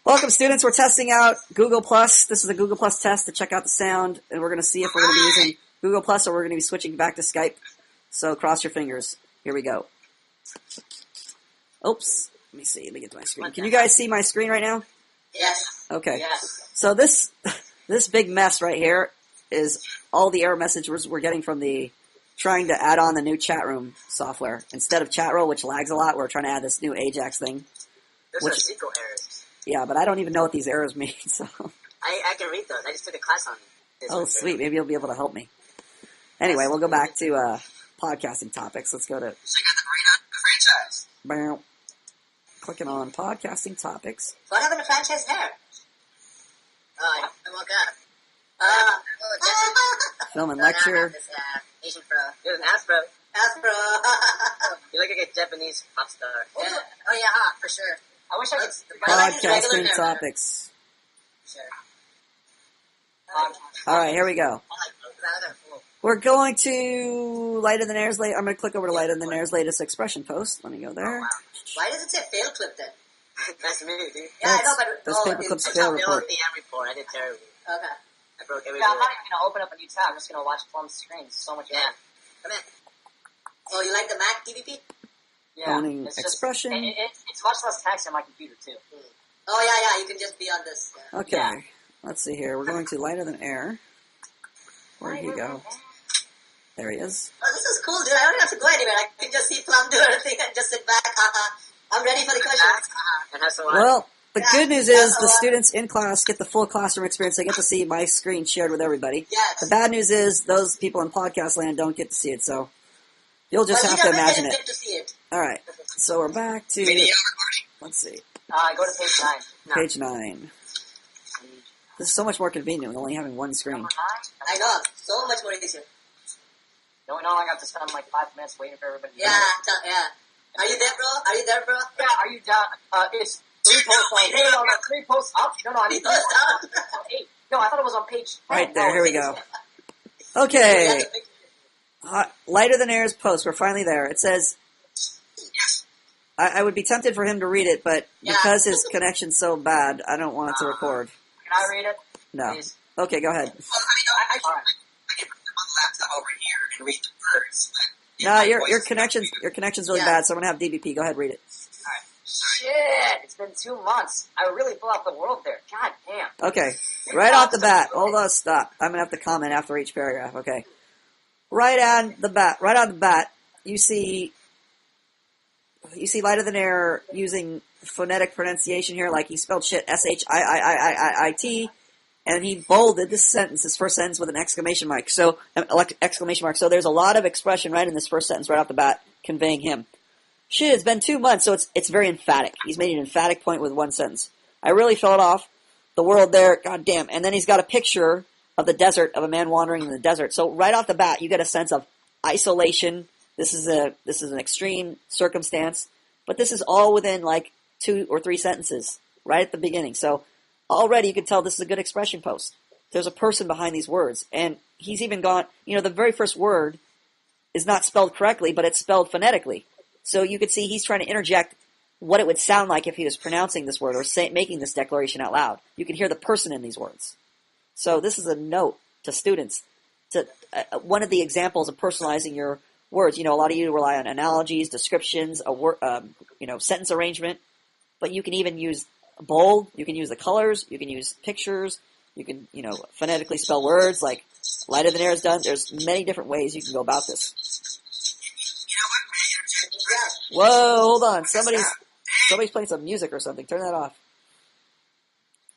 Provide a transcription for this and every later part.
Welcome, students. We're testing out Google+. This is a Google+ test to check out the sound, and we're going to see if we're going to be using Google+, or we're going to be switching back to Skype. So cross your fingers. Here we go. Oops. Let me see. Let me get to my screen. Can you guys see my screen right now? Yes. Okay. Yes. So this big mess right here is all the error messages we're getting from the trying to add on the new chat room software. Instead of ChatRoll, which lags a lot, we're trying to add this new Ajax thing. Those are SQL errors. Yeah, but I don't even know what these errors mean, so... I can read those. I just took a class on this. Oh, sweet. Maybe you'll be able to help me. Anyway, we'll go back to podcasting topics. Let's go to... So I got the brain on the franchise. Clicking on podcasting topics. What happened to franchise there? Oh, I woke up. Film and lecture. This Asian pro. There's an Afro. Afro. You look like a Japanese pop star. Yeah. Oh, yeah, for sure. I wish I could... Podcasting topics. Sure. Alright, here we go. We're going to Lighter Than Air's latest. I'm going to click over to Lighter Than Air's latest expression post. Let me go there. Oh, wow. Why does it say fail clip then? Nice to meet you, dude. Yeah, I know, but... That's Paperclip's fail report. I did terribly. Okay. I broke every rule. I'm not even going to open up a new tab. I'm just going to watch Plum's screen. It's so much fun. Come in. Oh, you like the Mac DVP? Yeah. Owning expression. It's much less taxing on my computer, too. Oh, yeah. You can just be on this. Yeah. Okay. Yeah. Let's see here. We're going to Lighter Than Air. Where'd he go? There he is. Oh, this is cool, dude. I don't have to go anywhere. I can just see Plum do everything and just sit back. I'm ready for the questions. And have some well, the good news is the students in class get the full classroom experience. They get to see my screen shared with everybody. Yes. The bad news is those people in podcast land don't get to see it, so you'll just have to imagine it. To see it. All right. So we're back to... Video recording. Let's see. Go to page 9. No. Page 9. This is so much more convenient with only having one screen. I know. So much more easier. No, I got to spend like 5 minutes waiting for everybody. Yeah. Are you there, bro? Yeah, are you down? It's 3 posts on. No, 3 posts up. No, I mean 3 posts down. 8. No, I thought it was on page 10. Right there. Here we go. Okay. Lighter Than Air's post. We're finally there. It says... I would be tempted for him to read it, but because his connection's so bad, I don't want it to record. Can I read it? No. Please. Okay, go ahead. Well, I can put the laptop over here and read the words. No, your connection's really bad, so I'm gonna have DBP. Go ahead, read it. Alright. Shit! It's been 2 months. I really blew out the world there. God damn. Okay. Right off the bat. Hold on, stop. I'm gonna have to comment after each paragraph. Okay. Right on the bat, you see Lighter Than Air using phonetic pronunciation here, like he spelled shit S-H-I-I-I-I-I-T, and he bolded this sentence, his first sentence, with an exclamation mark. So there's a lot of expression right in this first sentence right off the bat, conveying him. Shit, it's been 2 months, so it's very emphatic. He's made an emphatic point with one sentence. I really felt off. The world there, goddamn. And then he's got a picture of the desert, of a man wandering in the desert. So right off the bat, you get a sense of isolation. This is an extreme circumstance, but this is all within like 2 or 3 sentences right at the beginning. So already you can tell this is a good expression post. There's a person behind these words, and he's even gone. The very first word is not spelled correctly, but it's spelled phonetically. So you could see he's trying to interject what it would sound like if he was pronouncing this word or making this declaration out loud. You can hear the person in these words. So this is a note to students. To one of the examples of personalizing your words. A lot of you rely on analogies, descriptions, sentence arrangement, but you can even use bold, you can use the colors, you can use pictures, you can, phonetically spell words like Lighter Than Air is done. There's many different ways you can go about this. Whoa, hold on. Somebody's playing some music or something. Turn that off.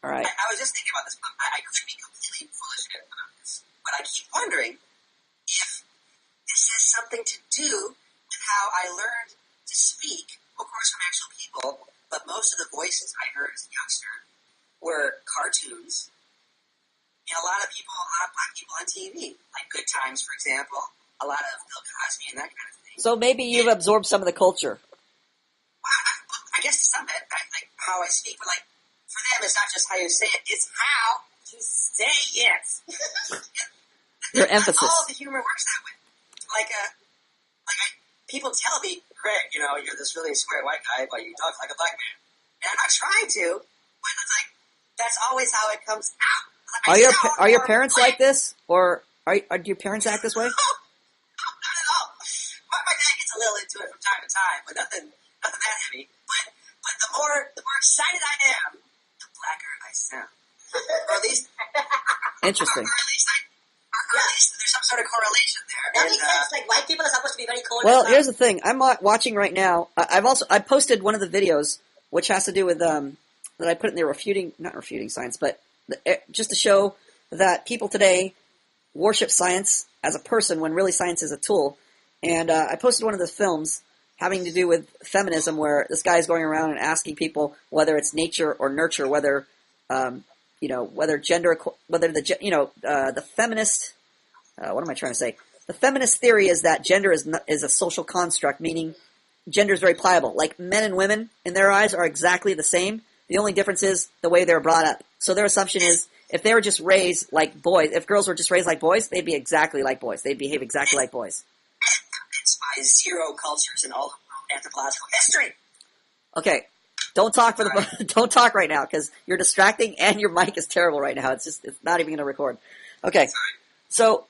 All right. I was just thinking about this. I could be completely foolish about this, but I keep wondering if this has something to do with how I learned to speak, of course, from actual people, but most of the voices I heard as a youngster were cartoons, and a lot of black people on TV, like Good Times, for example, a lot of Bill Cosby and that kind of thing. So maybe you've absorbed some of the culture. Well, I guess some of it, like how I speak, but like, for them, it's not just how you say it, it's how you say it. Your emphasis. All of the humor works that way. People tell me, Craig, you're this really square white guy, but you talk like a black man. And I'm not trying to, but it's like, That's always how it comes out. Are your parents like this, or do your parents act this way? Not at all. My dad gets a little into it from time to time, but nothing that heavy. But the more excited I am, the blacker I sound. Or at least, Interesting. or at least there's some sort of correlation there. That makes sense. Like, white people are supposed to be very cool. Well, here's the thing. I'm watching right now. I posted one of the videos which has to do with that I put in there not refuting science, but just to show that people today worship science as a person when really science is a tool. And I posted one of the films having to do with feminism, where this guy is going around and asking people whether it's nature or nurture, whether whether gender, whether the feminist. What am I trying to say? The feminist theory is that gender is a social construct, meaning gender is very pliable. Like men and women, in their eyes, are exactly the same. The only difference is the way they're brought up. So their assumption is if they were just raised like boys, if girls were just raised like boys, they'd be exactly like boys. They'd behave exactly like boys. It's my zero cultures in all anthropological history. Okay, don't talk don't talk right now because you're distracting and your mic is terrible right now. It's not even going to record. Okay, so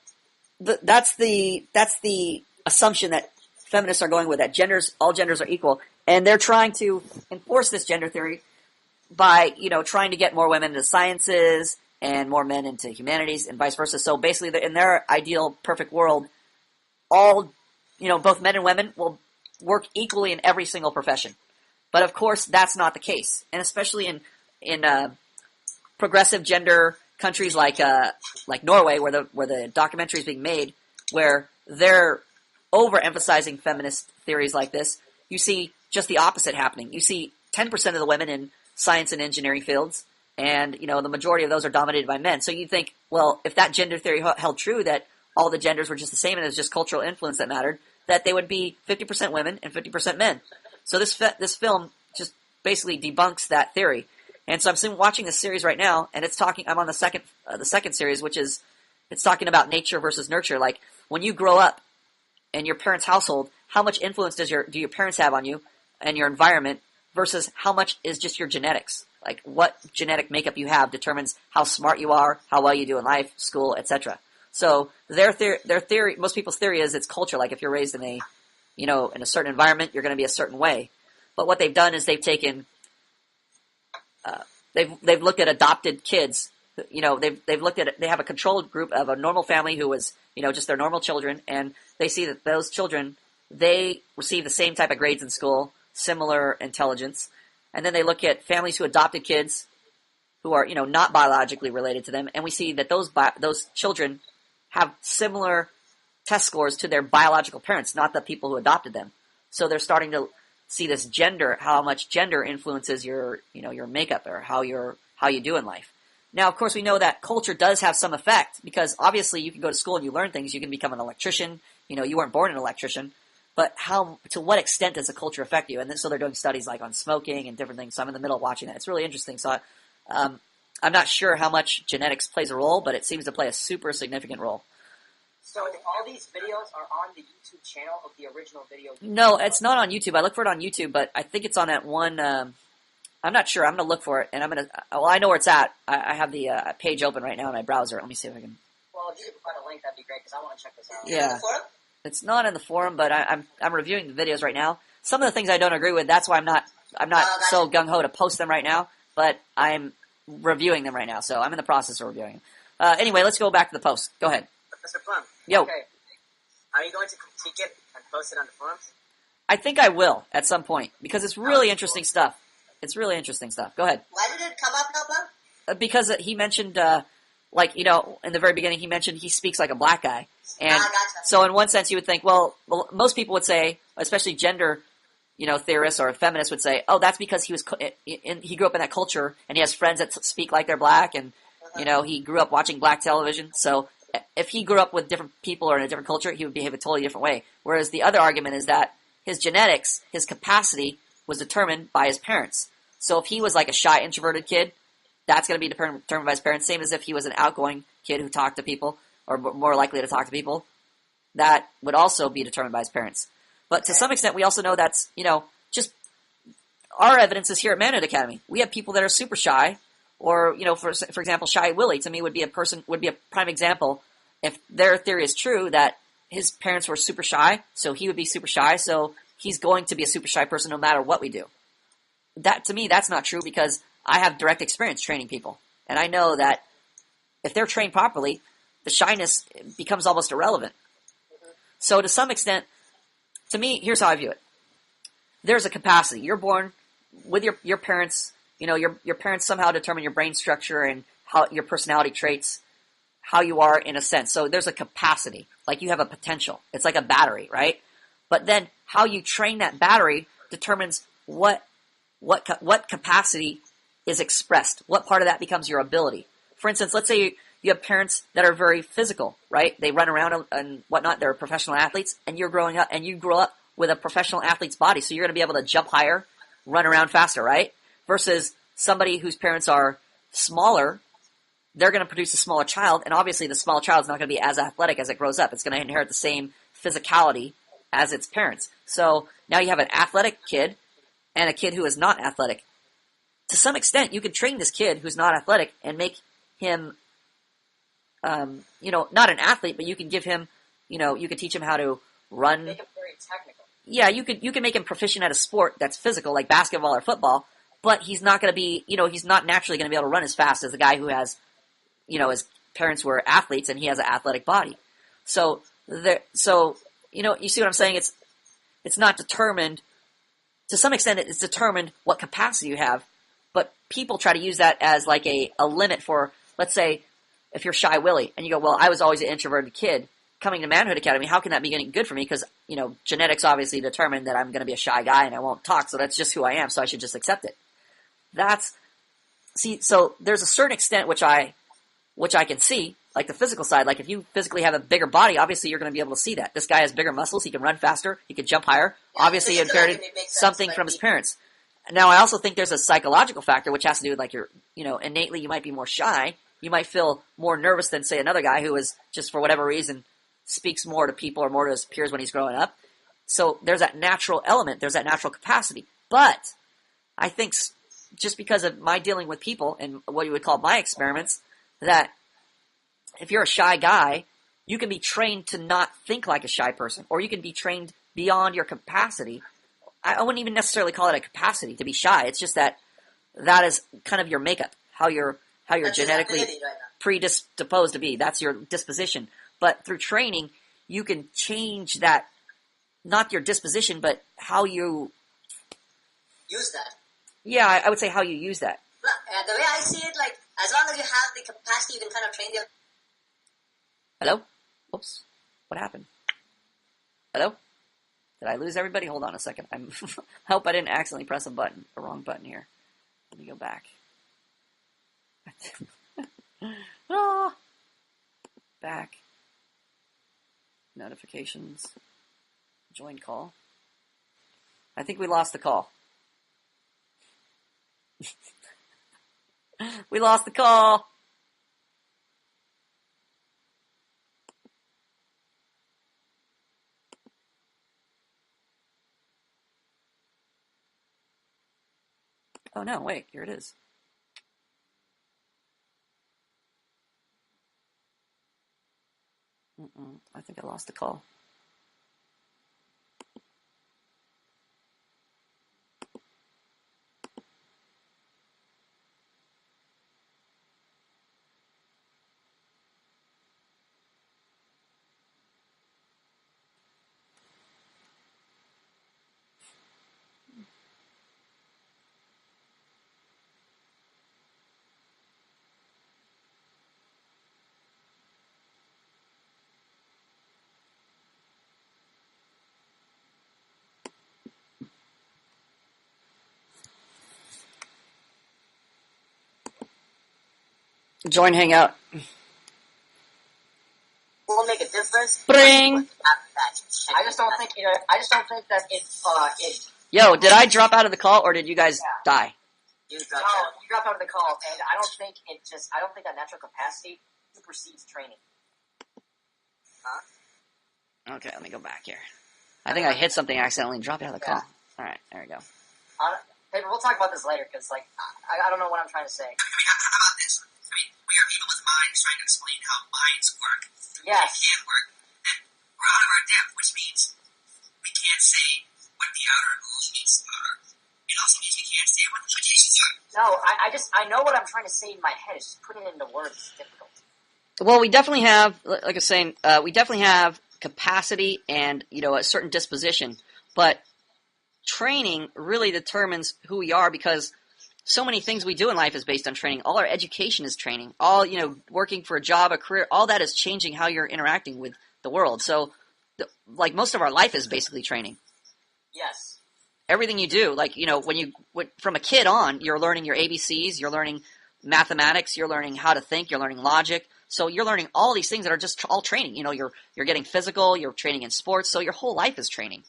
that's the assumption that feminists are going with, that all genders are equal, and they're trying to enforce this gender theory by trying to get more women into sciences and more men into humanities and vice versa. So basically, in their ideal perfect world, all both men and women will work equally in every single profession. But of course, that's not the case, and especially in progressive gender countries like Norway, where the documentary is being made, where they're overemphasizing feminist theories like this. You see just the opposite happening. You see 10% of the women in science and engineering fields, and the majority of those are dominated by men. So you think, well, if that gender theory held true, that all the genders were just the same and it was just cultural influence that mattered, that they would be 50% women and 50% men. So this film just basically debunks that theory. And so I'm watching this series right now, and I'm on the second series, which is, it's talking about nature versus nurture. Like, when you grow up in your parents' household, how much influence do your parents have on you and your environment versus how much is just your genetics? Like, what genetic makeup you have determines how smart you are, how well you do in life, school, etc. So their theory, most people's theory is it's culture. Like, if you're raised in a certain environment, you're going to be a certain way. But what they've done is they've taken, they've looked at adopted kids. They've looked at it. They have a controlled group of a normal family who was, just their normal children, and they see that those children, they receive the same type of grades in school, similar intelligence, and then they look at families who adopted kids who are, not biologically related to them, and we see that those children have similar test scores to their biological parents, not the people who adopted them. So they're starting to see this gender, how much gender influences your makeup or how you do in life. Now, of course, we know that culture does have some effect, because obviously you can go to school and you learn things. You can become an electrician. You weren't born an electrician. But to what extent does the culture affect you? And then, so they're doing studies like on smoking and different things. So I'm in the middle of watching that. It's really interesting. So I'm not sure how much genetics plays a role, but it seems to play a super significant role. So all these videos are on the YouTube channel of the original video? No, it's not on YouTube. I look for it on YouTube, but I think it's on that one. I'm not sure. I'm going to look for it, and I know where it's at. I have the page open right now in my browser. Let me see if I can. Well, if you could find a link, that'd be great, because I want to check this out. Yeah. It's not in the forum, but I'm reviewing the videos right now. Some of the things I don't agree with. That's why I'm not so gung ho to post them right now. But I'm reviewing them right now, so I'm in the process of reviewing them. Anyway, let's go back to the post. Go ahead. Professor Plum. Yo. Okay. Are you going to critique it and post it on the forums? I think I will at some point, because it's really interesting stuff. It's really interesting stuff. Go ahead. Why did it come up now, Plum? Because he mentioned, in the very beginning, he mentioned he speaks like a black guy. And gotcha. so in one sense you would think, well, most people would say, especially gender, theorists or feminists would say, oh, that's because he grew up in that culture and he has friends that speak like they're black, and, he grew up watching black television. So if he grew up with different people or in a different culture, he would behave a totally different way. Whereas the other argument is that his genetics, his capacity, was determined by his parents. So if he was like a shy, introverted kid, that's going to be determined by his parents. Same as if he was an outgoing kid who talked to people, or more likely to talk to people, that would also be determined by his parents. But to some extent, we also know that's, just our evidence is here at Manhood Academy. We have people that are super shy, Or, for example, Shy Willie to me would be a prime example. If their theory is true that his parents were super shy, so he would be super shy, so he's going to be a super shy person no matter what we do. That, to me, that's not true because I have direct experience training people. And I know that if they're trained properly, the shyness becomes almost irrelevant. So to some extent, to me, here's how I view it. There's a capacity. You're born with your parents, your parents somehow determine your brain structure and how your personality traits, how you are in a sense. So there's a capacity. Like you have a potential. It's like a battery, right? But then how you train that battery determines what capacity is expressed. What part of that becomes your ability. For instance, let's say you have parents that are very physical, right? They run around and whatnot. They're professional athletes, and you grew up with a professional athlete's body, so you're going to be able to jump higher, run around faster, right? Versus somebody whose parents are smaller, they're going to produce a smaller child, and obviously the small child is not going to be as athletic as it grows up. It's going to inherit the same physicality as its parents. So now you have an athletic kid and a kid who is not athletic. To some extent, you can train this kid who's not athletic and make him, not an athlete, but you can give him, you can teach him how to run. Make him very technical. Yeah, you can make him proficient at a sport that's physical, like basketball or football, but he's not going to be, he's not naturally going to be able to run as fast as the guy who has, his parents were athletes and he has an athletic body. So you see what I'm saying? It's not determined, to some extent it's determined what capacity you have, but people try to use that as like a limit for, let's say, if you're Shy Willie and you go, well, I was always an introverted kid, coming to Manhood Academy, how can that be any good for me? Because, genetics obviously determine that I'm going to be a shy guy and I won't talk, so that's just who I am, so I should just accept it. So there's a certain extent which I can see, like the physical side. Like if you physically have a bigger body, obviously you're going to be able to see that. This guy has bigger muscles, he can run faster, he can jump higher. Yeah, obviously he inherited something from his parents. Now I also think there's a psychological factor which has to do with like innately you might be more shy. You might feel more nervous than, say, another guy who is just for whatever reason speaks more to people or more to his peers when he's growing up. So there's that natural element, there's that natural capacity. But I think just because of my dealing with people and what you would call my experiments, that if you're a shy guy, you can be trained to not think like a shy person, or you can be trained beyond your capacity. I wouldn't even necessarily call it a capacity to be shy. It's just that is kind of your makeup, how you're genetically predisposed to be. That's your disposition. But through training, you can change that, not your disposition, but how you use that. Yeah, I would say how you use that. The way I see it, like, as long as you have the capacity, you can kind of train the... Hello? Oops. What happened? Hello? Did I lose everybody? Hold on a second. I hope I didn't accidentally press a wrong button here. Let me go back. Back. Notifications. Join call. I think we lost the call. We lost the call. Oh no, wait, here it is. I think I lost the call. Join Hangout. Will make a difference. Bring. I just don't think that it. Yo, did I drop out of the call or did you guys die? You You dropped out of the call, and I don't think that natural capacity supersedes training. Huh? Okay, let me go back here. I think I hit something accidentally and dropped out of the call. Alright, there we go. Okay, but we'll talk about this later, because, like, I don't know what I'm trying to say. I mean, how about this? I mean, we are people with minds trying to explain how minds work. Yes. They can't work. And we're out of our depth, which means we can't say what the outer limitations are. It also means we can't say what the limitations are. No, I know what I'm trying to say in my head. It's just putting it into words is difficult. Well, we definitely have, like I was saying, we definitely have capacity and, a certain disposition. But training really determines who we are, because so many things we do in life is based on training. All our education is training. All, working for a job, a career, all that is changing how you're interacting with the world. So, like, most of our life is basically training. Yes. Everything you do, like, from a kid on, you're learning your ABCs, you're learning mathematics, you're learning how to think, you're learning logic. So you're learning all these things that are just all training. You're getting physical, you're training in sports, so your whole life is training.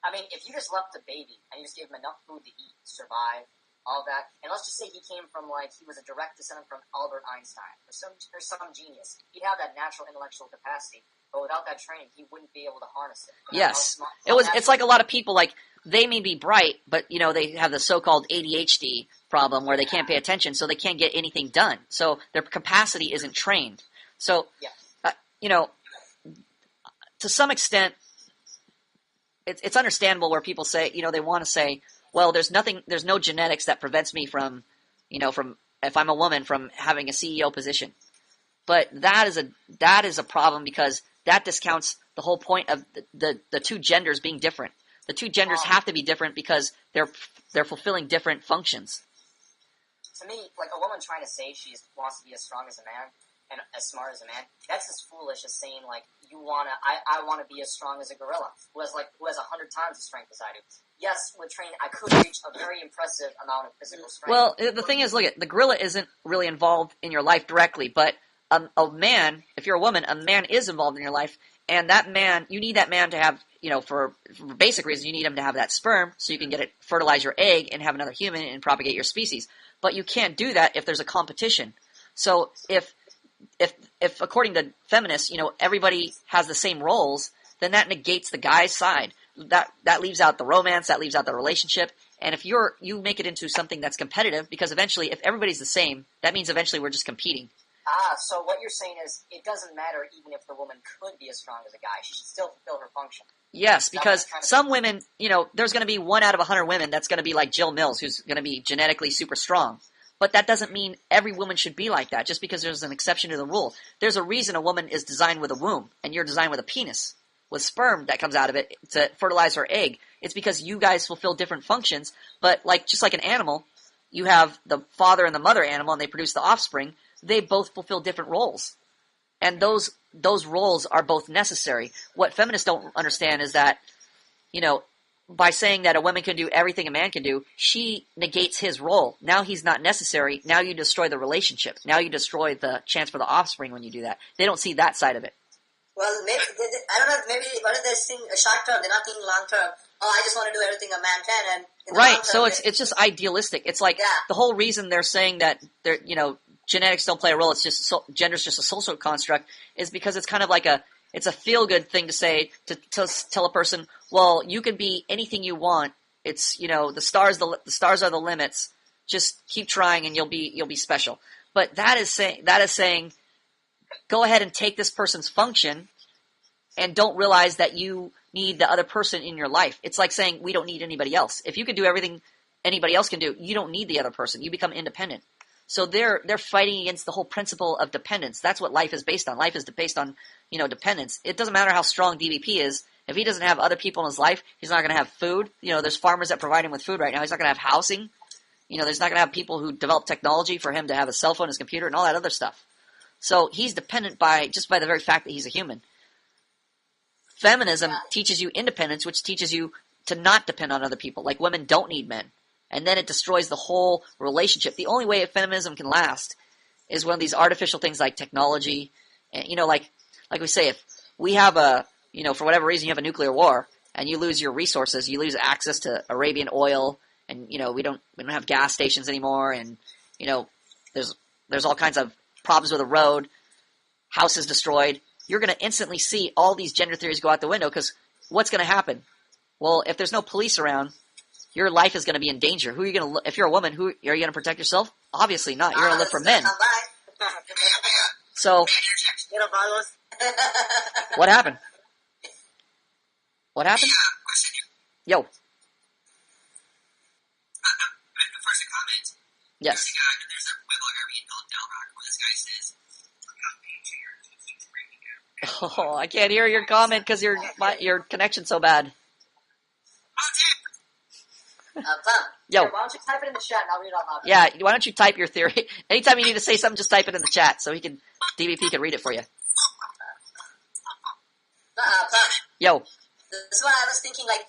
I mean, if you just left a baby and you just gave him enough food to eat, survive, all that, and let's just say he came from, he was a direct descendant from Albert Einstein, or some genius. He'd have that natural intellectual capacity, but without that training, he wouldn't be able to harness it. Yes. It's like a lot of people, like, they may be bright, but, they have the so-called ADHD problem where they can't pay attention, so they can't get anything done. So their capacity isn't trained. So, to some extent, it's understandable where people say, they want to say, well, there's no genetics that prevents me from, if I'm a woman, from having a CEO position. But that is a problem, because that discounts the whole point of the two genders being different. The two genders have to be different because they're fulfilling different functions. To me, like, a woman trying to say she wants to be as strong as a man and as smart as a man, that's as foolish as saying, like, I want to be as strong as a gorilla who has 100 times the strength as I do. Yes, with training, I could reach a very impressive amount of physical strength. Well, the thing is, look, the gorilla isn't really involved in your life directly, but a man, if you're a woman, a man is involved in your life, and that man, you need that man to have, for basic reasons, you need him to have that sperm so you can get it, fertilize your egg and have another human and propagate your species. But you can't do that if there's a competition. So if according to feminists, everybody has the same roles, then that negates the guy's side. That leaves out the romance, that leaves out the relationship. And if you make it into something that's competitive, because eventually, if everybody's the same, that means eventually we're just competing. So what you're saying is it doesn't matter even if the woman could be as strong as a guy. She should still fulfill her function. Yes, because some women, there's going to be 1 out of 100 women that's going to be like Jill Mills, who's going to be genetically super strong. But that doesn't mean every woman should be like that, just because there's an exception to the rule. There's a reason a woman is designed with a womb, and you're designed with a penis, with sperm that comes out of it to fertilize her egg. It's because you guys fulfill different functions, but just like an animal, you have the father and the mother animal, and they produce the offspring. They both fulfill different roles. And those roles are both necessary. What feminists don't understand is that, by saying that a woman can do everything a man can do, she negates his role. Now he's not necessary. Now you destroy the relationship. Now you destroy the chance for the offspring when you do that. They don't see that side of it. Well, maybe, I don't know, maybe what if they're thinking short term, they're not thinking long term. Oh, I just want to do everything a man can, and in the long term, So it's just idealistic. It's like the whole reason they're saying that genetics don't play a role. It's just gender's just a social construct, is because it's kind of like it's a feel-good thing to say, to tell a person, well, you can be anything you want. It's, the stars are the limits. Just keep trying and you'll be special. But that is saying, go ahead and take this person's function and don't realize that you need the other person in your life. It's like saying we don't need anybody else. If you can do everything anybody else can do, you don't need the other person. You become independent. So they're fighting against the whole principle of dependence. That's what life is based on. Life is based on, dependence. It doesn't matter how strong DVP is. If he doesn't have other people in his life, he's not going to have food. There's farmers that provide him with food right now. He's not going to have housing. There's not going to have people who develop technology for him to have a cell phone, his computer, and all that other stuff. So he's dependent just by the very fact that he's a human. Feminism teaches you independence, which teaches you to not depend on other people. Like, women don't need men. And then it destroys the whole relationship. The only way feminism can last is when these artificial things like technology, and like we say, if we have for whatever reason you have a nuclear war and you lose your resources, you lose access to Arabian oil, and we don't have gas stations anymore, and there's all kinds of problems with the road, houses destroyed. You're going to instantly see all these gender theories go out the window, because what's going to happen? Well, if there's no police around, your life is going to be in danger. Who are you going to? If you're a woman, who are you going to protect yourself? Obviously not. You're going to look for men. So, what happened? What happened? Yo. First a comment. Yes. There's a web library in Del Rock where this guy says, Oh, I can't hear your comment because your connection's so bad. Yo. Why don't you type it in the chat and I'll read it out loud. Yeah, why don't you type your theory? Anytime you need to say something, just type it in the chat so DVP can read it for you. Yo. This is what I was thinking, like,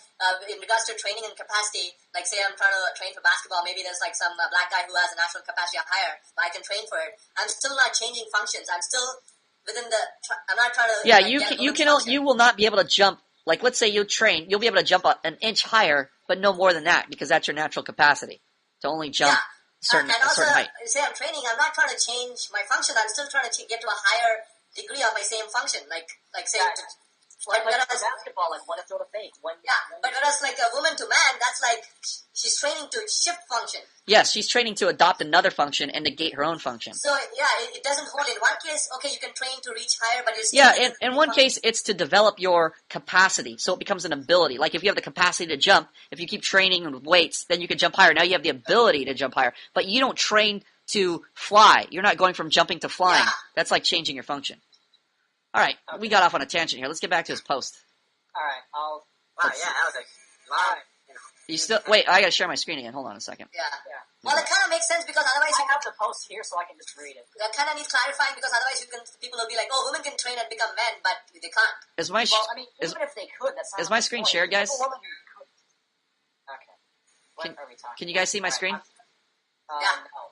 in regards to training and capacity, like, say I'm trying to train for basketball, maybe there's, like, some black guy who has a natural capacity higher, but I can train for it. I'm still not changing functions. I'm still within I'm not trying to... Yeah, you will not be able to jump, like, let's say you train, you'll be able to jump an inch higher, but no more than that, because that's your natural capacity, to only jump a certain height. Say I'm training, I'm not trying to change my function, I'm still trying to get to a higher degree of my same function, like say... Like basketball, like when to throw the fake. But whereas like a woman to man, that's like she's training to shift function. Yes, she's training to adopt another function and negate her own function. So yeah, it doesn't hold. In one case, okay, you can train to reach higher, but it's in one case, it's to develop your capacity, so it becomes an ability. Like if you have the capacity to jump, if you keep training with weights, then you can jump higher. Now you have the ability to jump higher, but you don't train to fly. You're not going from jumping to flying. Yeah. That's like changing your function. All right, we got off on a tangent here. Let's get back to his post. All right, that was like live. You still wait? I gotta share my screen again. Hold on a second. Yeah. Well, it kind of makes sense because otherwise I have the post here, so I can just read it. That kind of needs clarifying because otherwise people will be like, "Oh, women can train and become men, but they can't." Even if they could, that's not. Is my screen shared, guys? Okay. Can you guys see my screen? Yeah. No.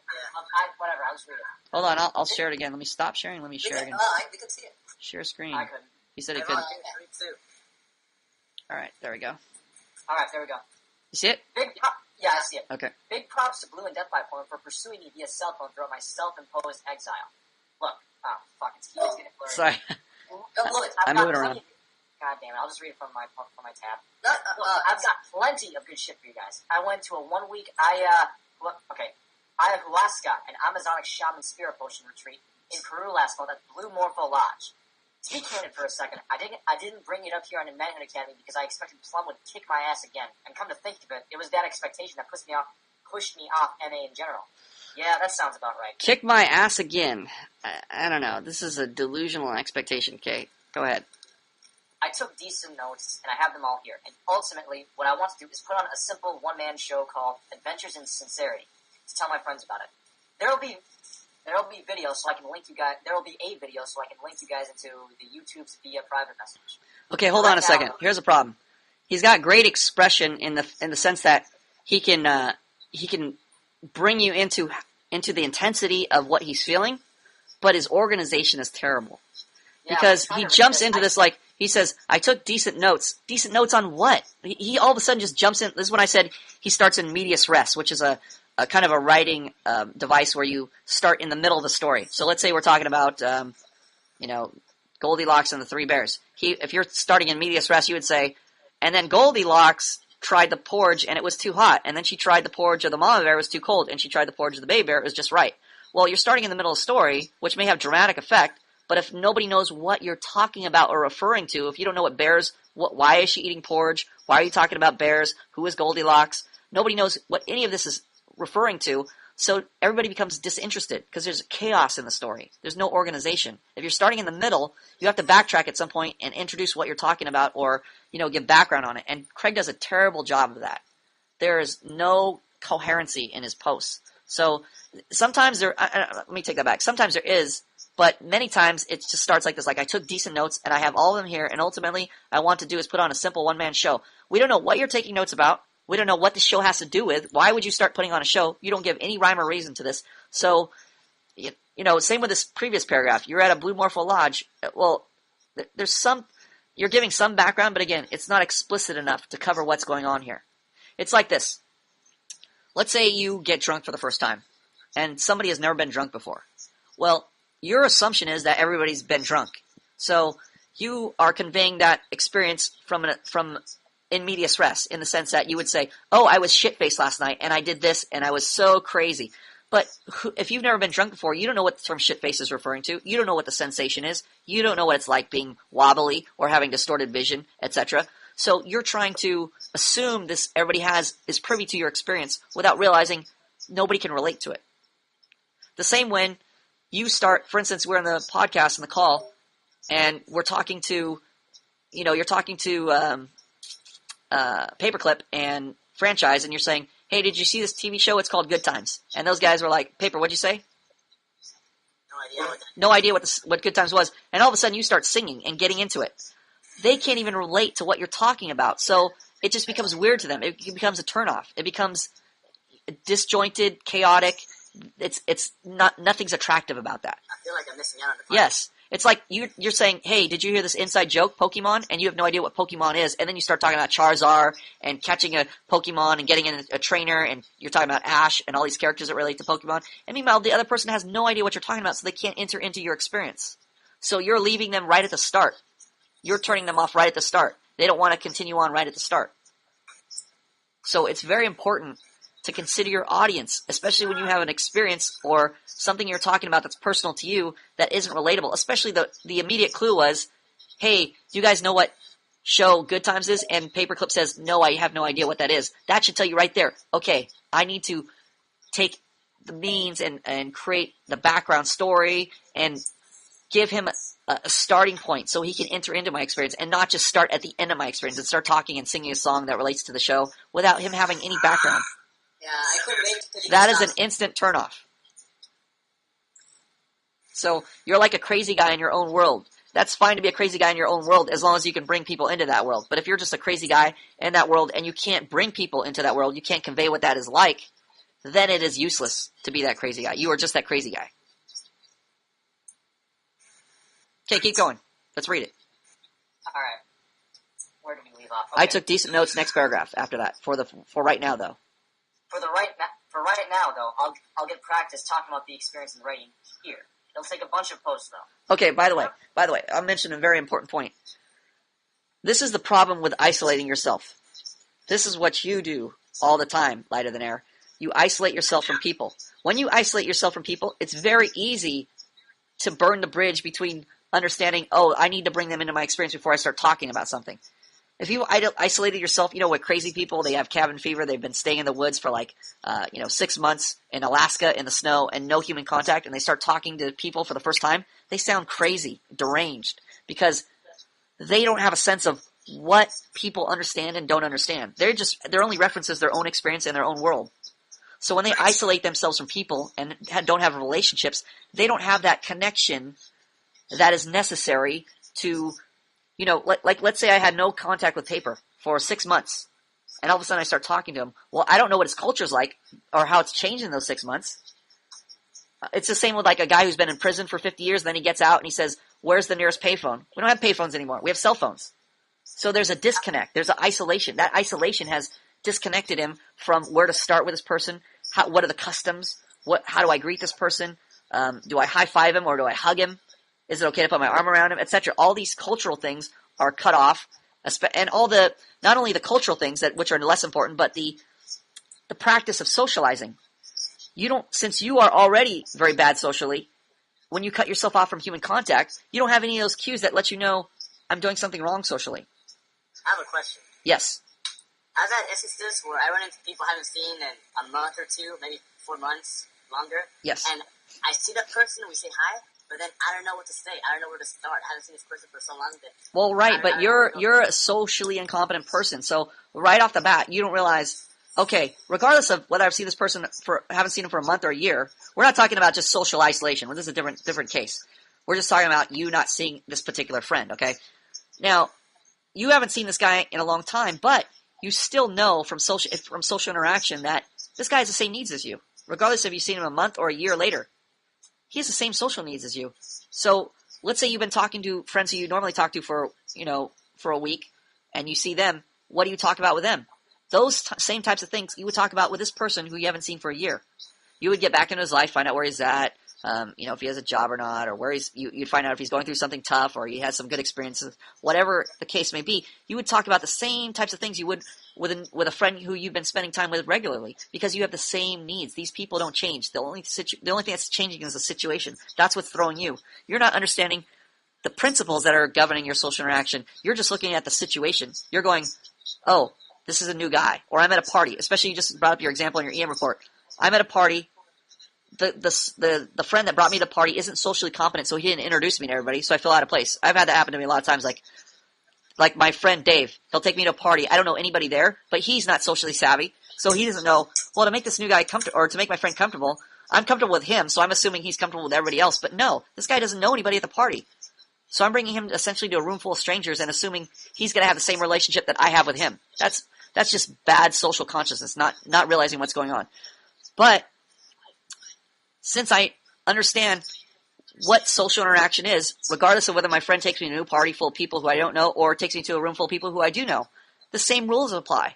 Whatever. I'll just read it. Hold on, I'll share it again. Let me stop sharing. Let me share again. We can see it. Share screen. I couldn't. He said he couldn't. All right, there we go. All right, there we go. You see it? Yeah, I see it. Okay. Big props to Blue and Death by Porn for pursuing me via cell phone throughout my self-imposed exile. Look, it's getting blurry. Sorry. I'm moving around. God damn it! I'll just read it from my tab. I've got plenty of good shit for you guys. I went to a 1 week ayahuasca and Amazonic shaman spirit potion retreat in Peru last month at Blue Morpho Lodge. To be candid for a second, I didn't bring it up here on the Manhood Academy because I expected Plum would kick my ass again. And come to think of it, it was that expectation that pushed me off MA in general. Yeah, that sounds about right. Kick my ass again. I don't know. This is a delusional expectation, Kate. Go ahead. I took decent notes, and I have them all here. And ultimately, what I want to do is put on a simple one-man show called Adventures in Sincerity to tell my friends about it. There'll be videos so I can link you guys. There will be a video so I can link you guys into the YouTube's via private message. Okay, hold on a second. Here's a problem. He's got great expression in the sense that he can bring you into the intensity of what he's feeling, but his organization is terrible. Because he jumps into this like, he says, I took decent notes. Decent notes on what? He all of a sudden just jumps in. This is when I said he starts in medias res, which is a kind of a writing device where you start in the middle of the story. So let's say we're talking about, Goldilocks and the Three Bears. If you're starting in medias res, you would say, and then Goldilocks tried the porridge and it was too hot. And then she tried the porridge of the mama bear, it was too cold. And she tried the porridge of the baby bear, it was just right. Well, you're starting in the middle of the story, which may have dramatic effect, but if nobody knows what you're talking about or referring to, if you don't know what bears, why is she eating porridge? Why are you talking about bears? Who is Goldilocks? Nobody knows what any of this is referring to, so everybody becomes disinterested because there's chaos in the story. There's no organization. If you're starting in the middle, you have to backtrack at some point and introduce what you're talking about or, give background on it. And Craig does a terrible job of that. There is no coherency in his posts. So sometimes let me take that back. Sometimes there is, but many times it just starts like this. Like I took decent notes and I have all of them here, and ultimately I want to do is put on a simple one-man show. We don't know what you're taking notes about. We don't know what the show has to do with. Why would you start putting on a show? You don't give any rhyme or reason to this. So, same with this previous paragraph. You're at a Blue Morpho Lodge. Well, you're giving some background, but again, it's not explicit enough to cover what's going on here. It's like this. Let's say you get drunk for the first time, and somebody has never been drunk before. Well, your assumption is that everybody's been drunk. So you are conveying that experience from in medias res, in the sense that you would say, oh, I was shit-faced last night, and I did this, and I was so crazy. But if you've never been drunk before, you don't know what the term shit-face is referring to. You don't know what the sensation is. You don't know what it's like being wobbly or having distorted vision, etc. So you're trying to assume this everybody is privy to your experience without realizing nobody can relate to it. The same when you start, for instance, we're on the podcast and the call, and we're talking to, you're talking to Paperclip and Franchise, and you're saying, hey, did you see this TV show? It's called Good Times. And those guys were like, Paper, what'd you say? No idea what Good Times was. And all of a sudden you start singing and getting into it. They can't even relate to what you're talking about. So it just becomes weird to them. It becomes a turnoff. It becomes disjointed, chaotic. It's nothing's attractive about that. I feel like I'm missing out on the fun. Yes. It's like you're saying, hey, did you hear this inside joke, Pokemon? And you have no idea what Pokemon is. And then you start talking about Charizard and catching a Pokemon and getting in a trainer. And you're talking about Ash and all these characters that relate to Pokemon. And meanwhile, the other person has no idea what you're talking about, so they can't enter into your experience. So you're leaving them right at the start. You're turning them off right at the start. They don't want to continue on right at the start. So it's very important to consider your audience, especially when you have an experience or something you're talking about that's personal to you that isn't relatable. Especially the immediate clue was, hey, do you guys know what show Good Times is? And Paperclip says, no, I have no idea what that is. That should tell you right there, okay, I need to take the means and create the background story and give him a starting point so he can enter into my experience and not just start at the end of my experience and start talking and singing a song that relates to the show without him having any background. Yeah, I couldn't wait to That is an instant turnoff. So you're like a crazy guy in your own world. That's fine to be a crazy guy in your own world as long as you can bring people into that world. But if you're just a crazy guy in that world and you can't bring people into that world, you can't convey what that is like, then it is useless to be that crazy guy. You are just that crazy guy. Okay, keep going. Let's read it. All right. Where did we leave off? Okay. I took decent notes next paragraph after that. For right now, though. For right now, though, I'll get practice talking about the experience in writing here. It'll take a bunch of posts, though. Okay, by the way, I'll mention a very important point. This is the problem with isolating yourself. This is what you do all the time, Lighter Than Air. You isolate yourself from people. When you isolate yourself from people, it's very easy to burn the bridge between understanding, oh, I need to bring them into my experience before I start talking about something. If you isolated yourself, with crazy people, they have cabin fever, they've been staying in the woods for 6 months in Alaska in the snow and no human contact, and they start talking to people for the first time, they sound crazy, deranged, because they don't have a sense of what people understand and don't understand. Their only reference is their own experience and their own world. So when they isolate themselves from people and don't have relationships, they don't have that connection that is necessary to, let's say I had no contact with Paper for 6 months, and all of a sudden I start talking to him. Well, I don't know what his culture's like or how it's changed in those 6 months. It's the same with a guy who's been in prison for 50 years, and then he gets out and he says, where's the nearest payphone? We don't have payphones anymore. We have cell phones. So there's a disconnect. There's an isolation. That isolation has disconnected him from where to start with this person. What are the customs? How do I greet this person? Do I high-five him or do I hug him? Is it okay to put my arm around him, etc.? All these cultural things are cut off, and not only the cultural things which are less important, but the practice of socializing. Since you are already very bad socially, when you cut yourself off from human contact, you don't have any of those cues that let you know I'm doing something wrong socially. I have a question. Yes. I've had instances where I run into people I haven't seen in a month or two, maybe 4 months, longer. Yes. And I see that person, we say hi, but then I don't know what to say. I don't know where to start. I haven't seen this person for so long that... Well, right, but you're a socially incompetent person, so right off the bat, you don't realize, okay, regardless of whether I've seen this person haven't seen him for a month or a year, we're not talking about just social isolation. Well, this is a different case. We're just talking about you not seeing this particular friend, okay? Now, you haven't seen this guy in a long time, but you still know from social interaction that this guy has the same needs as you, regardless if you've seen him a month or a year later. He has the same social needs as you. So let's say you've been talking to friends who you normally talk to for a week, and you see them. What do you talk about with them? Those same types of things you would talk about with this person who you haven't seen for a year. You would get back into his life, find out where he's at, if he has a job or not, or where you'd find out if he's going through something tough or he has some good experiences, whatever the case may be. You would talk about the same types of things you would with a friend who you've been spending time with regularly, because you have the same needs. These people don't change. The only thing that's changing is the situation. That's what's throwing you. You're not understanding the principles that are governing your social interaction. You're just looking at the situation. You're going, oh, this is a new guy, or I'm at a party. Especially, you just brought up your example in your EM report. I'm at a party. The friend that brought me to the party isn't socially competent, so he didn't introduce me to everybody, so I feel out of place. I've had that happen to me a lot of times. Like my friend Dave, he'll take me to a party. I don't know anybody there, but he's not socially savvy, so he doesn't know. Well, to make this new guy comfortable, or to make my friend comfortable, I'm comfortable with him, so I'm assuming he's comfortable with everybody else. But no, this guy doesn't know anybody at the party. So I'm bringing him essentially to a room full of strangers and assuming he's going to have the same relationship that I have with him. That's just bad social consciousness, not realizing what's going on. But since I understand what social interaction is, regardless of whether my friend takes me to a new party full of people who I don't know or takes me to a room full of people who I do know, the same rules apply.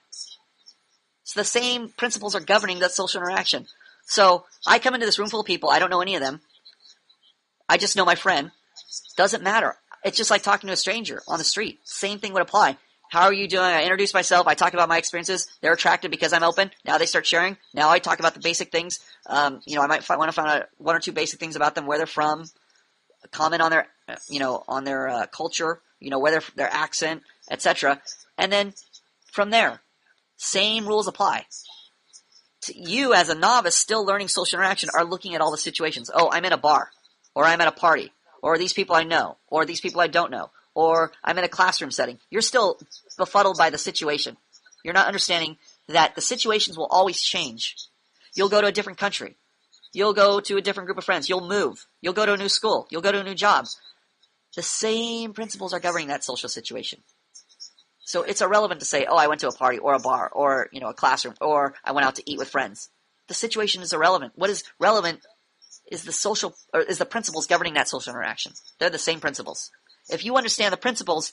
So the same principles are governing that social interaction. So I come into this room full of people, I don't know any of them. I just know my friend. Doesn't matter. It's just like talking to a stranger on the street. Same thing would apply. How are you doing? I introduce myself. I talk about my experiences. They're attracted because I'm open. Now they start sharing. Now I talk about the basic things. I might want to find out one or two basic things about them, where they're from, comment on their culture, where their accent, etc. And then from there, same rules apply. You as a novice still learning social interaction are looking at all the situations. Oh, I'm in a bar, or I'm at a party, or these people I know, or these people I don't know, or I'm in a classroom setting. You're still befuddled by the situation. You're not understanding that the situations will always change. You'll go to a different country. You'll go to a different group of friends. You'll move. You'll go to a new school. You'll go to a new job. The same principles are governing that social situation. So it's irrelevant to say, oh, I went to a party or a bar or, a classroom, or I went out to eat with friends. The situation is irrelevant. What is relevant is the principles governing that social interaction. They're the same principles. If you understand the principles,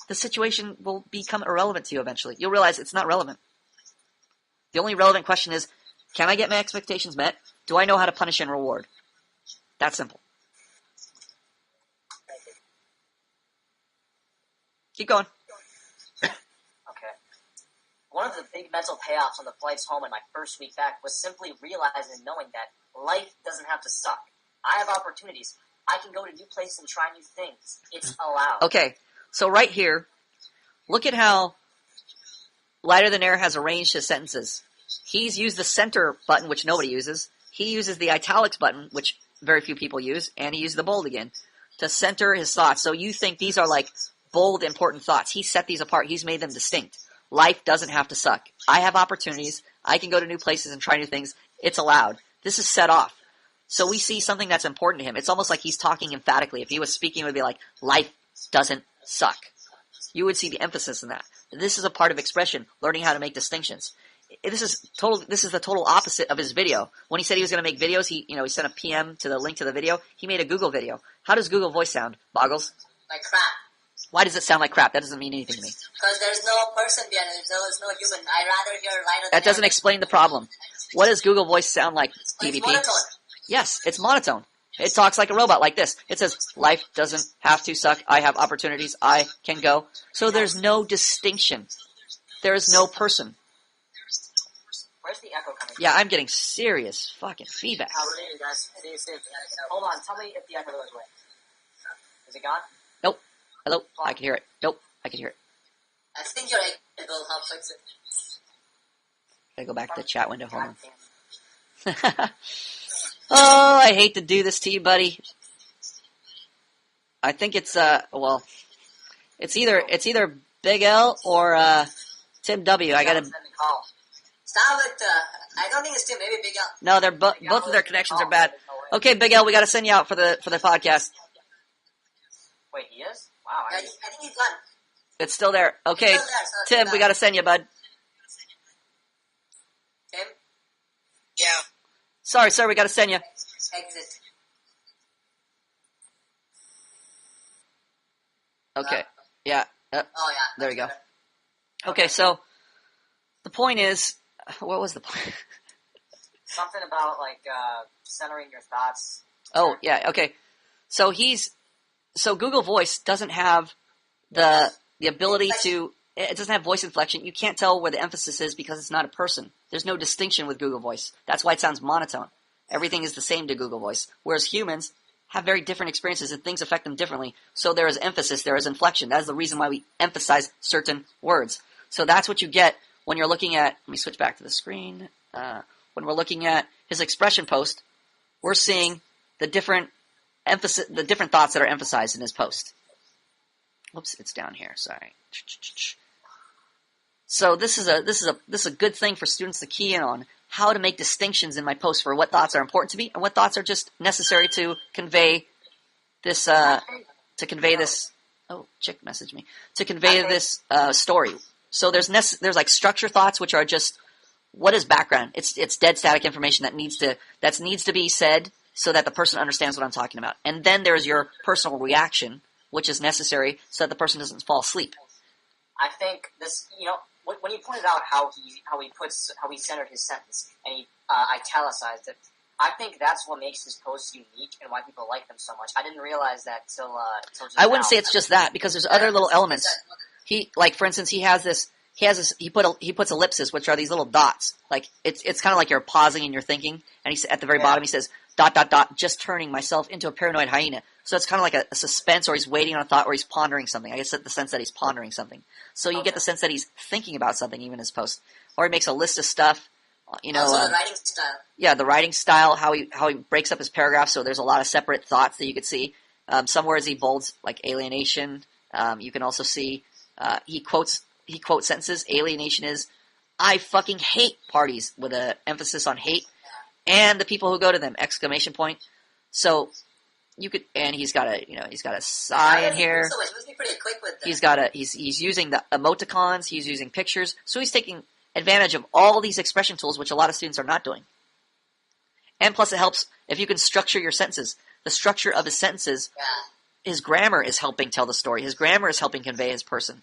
the situation will become irrelevant to you eventually. You'll realize it's not relevant. The only relevant question is, can I get my expectations met? Do I know how to punish and reward? That simple. Keep going. Okay. One of the big mental payoffs on the flights home in my first week back was simply realizing and knowing that life doesn't have to suck. I have opportunities. I can go to new places and try new things. It's allowed. Okay, so right here, look at how Lighter Than Air has arranged his sentences. He's used the center button, which nobody uses. He uses the italics button, which very few people use, and he uses the bold again to center his thoughts. So you think these are like bold, important thoughts. He set these apart. He's made them distinct. Life doesn't have to suck. I have opportunities. I can go to new places and try new things. It's allowed. This is set off. So we see something that's important to him. It's almost like he's talking emphatically. If he was speaking, it would be like, life doesn't suck. You would see the emphasis in that. This is a part of expression, learning how to make distinctions. This is the total opposite of his video. When he said he was going to make videos, he sent a PM to the link to the video. He made a Google video. How does Google Voice sound, Boggles? Like crap. Why does it sound like crap? That doesn't mean anything to me. Because there's no person behind it. There's no human. I rather hear Lighter Than That doesn't Air. explain the problem. What does Google Voice sound like, DVP? It's monotone. Yes, it's monotone. It talks like a robot, like this. It says, life doesn't have to suck. I have opportunities. I can go. So there's no distinction. There is no person. Where's the echo coming from? Yeah, I'm getting serious fucking feedback. How are you guys? Hold on, tell me if the echo goes away. Is it gone? Nope. Hello? I can hear it. Nope. I can hear it. I think your egg will help fix it. Gotta go back to the chat window. Hold on. Oh, I hate to do this to you, buddy. I think it's it's either Big L or Tim W. I gotta. Stop it. I don't think it's Tim. Maybe Big L. No, they're both of their connections are bad. Okay, Big L, we gotta send you out for the podcast. Wait, he is? Wow. I think he's gone. It's still there. Okay, Still there, so Tim, we gotta send you, bud. Tim? Yeah. Sorry, sir, we gotta send you. Exit. Okay. Yeah. Oh, yeah. There we go. Okay, so the point is, what was the point? Something about, like, centering your thoughts. Oh, yeah, okay. So Google Voice doesn't have the ability to, it doesn't have voice inflection. You can't tell where the emphasis is because it's not a person. There's no distinction with Google Voice. That's why it sounds monotone. Everything is the same to Google Voice. Whereas humans have very different experiences and things affect them differently. So there is emphasis, there is inflection. That is the reason why we emphasize certain words. So that's what you get when you're looking at, let me switch back to the screen. When we're looking at his expression post, we're seeing the different emphasis, the different thoughts that are emphasized in his post. Whoops, it's down here. Sorry. So this is a good thing for students to key in on, how to make distinctions in my post for what thoughts are important to me and what thoughts are just necessary to convey this. Oh, chick messaged me to convey this story. So there's like structure thoughts, which are just what is background. It's dead static information that needs to be said so that the person understands what I'm talking about. And then there's your personal reaction, which is necessary so that the person doesn't fall asleep. I think this, when he pointed out how he centered his sentence and he italicized it, I think that's what makes his posts unique and why people like them so much. I didn't realize that till just I wouldn't now. say it's just that, because there's other little elements. For instance, he puts ellipses, which are these little dots. Like it's kind of like you're pausing and you're thinking. And he's at the very bottom. He says ... just turning myself into a paranoid hyena. So it's kind of like a suspense, or he's waiting on a thought, or he's pondering something. I guess the sense that he's pondering something. So you get the sense that he's thinking about something, even in his post. Or he makes a list of stuff. The writing style. Yeah, the writing style, how he breaks up his paragraphs. So there's a lot of separate thoughts that you could see. Some words he bolds, like alienation. You can also see he quotes sentences. Alienation is, I fucking hate parties, with an emphasis on hate. And the people who go to them! ! So you could, and he's got a sigh in here. So much. He must be pretty quick with that. He's using the emoticons. He's using pictures. So he's taking advantage of all these expression tools, which a lot of students are not doing. And plus, it helps if you can structure your sentences. The structure of his sentences, his grammar is helping tell the story. His grammar is helping convey his person.